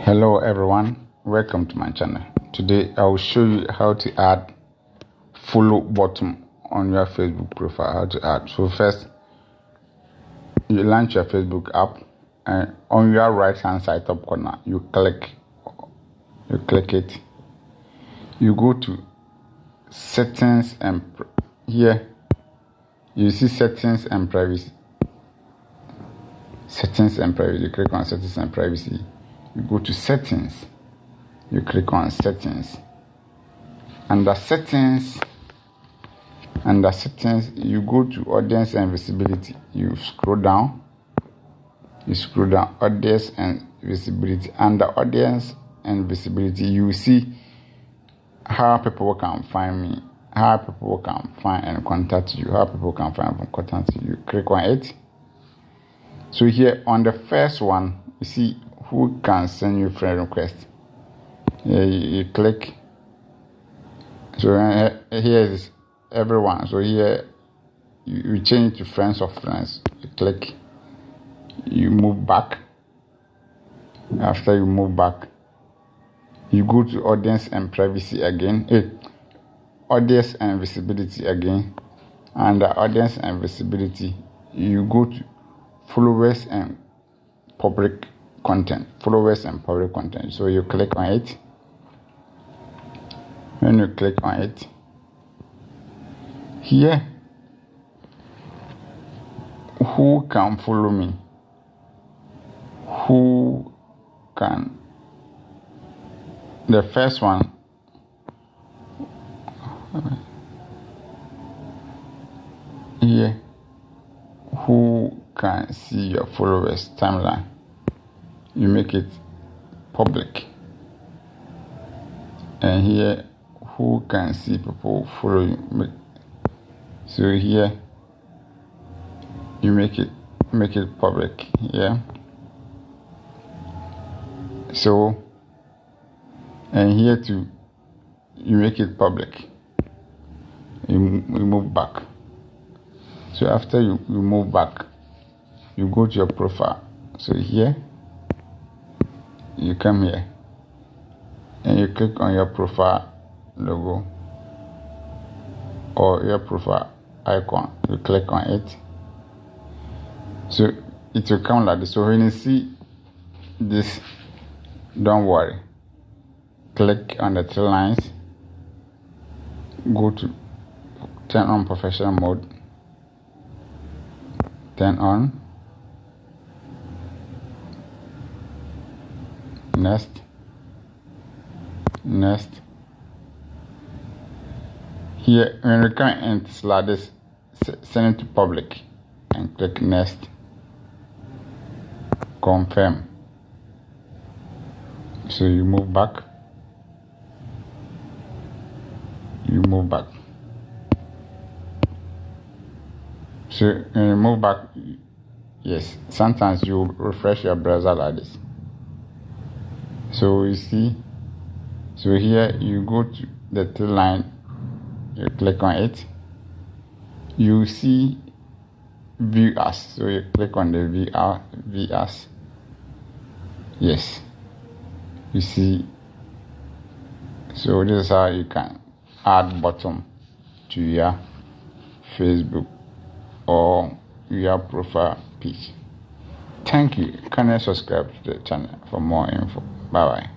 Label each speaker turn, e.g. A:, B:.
A: Hello everyone, welcome to my channel. Today I will show you how to add follow button on your Facebook profile. How to add. So first, you launch your Facebook app, and on your right hand side top corner you click it. You go to settings, and here you see settings and privacy. You click on settings and privacy. You go to settings, you click on settings. Under settings, you go to audience and visibility. You scroll down, audience and visibility. Under audience and visibility, you see how people can find me, how people can find and contact you, You click on it. So here on the first one, you see who can send you friend request. You click. So here is everyone. So here you change to friends of friends. You click. You move back. After you move back, you go to audience and privacy again. Audience and visibility again. Under audience and visibility, you go to followers and public content. So you click on it. When you click on it, here, who can follow me? The first one, here, who can see your followers timeline? You make it public. And here, who can see people follow you? So here, you make it public. Yeah. So, and here too, you make it public. You move back. So after you move back, you go to your profile. So here, you come here and you click on your profile logo or your profile icon. You click on it. So it will come like this. So when you see this, don't worry. Click on the three lines. Go to turn on professional mode. Turn on. Next. Here, when you can enter like this, send it to public and click next. Confirm. So you move back. So when you move back, yes, sometimes you refresh your browser like this. So you see, so here you go to the three line, you click on it. You see view as, so you click on the view as. Yes, you see. So this is how you can add button to your Facebook or your profile page. Thank you. Can you subscribe to the channel for more info? Bye bye.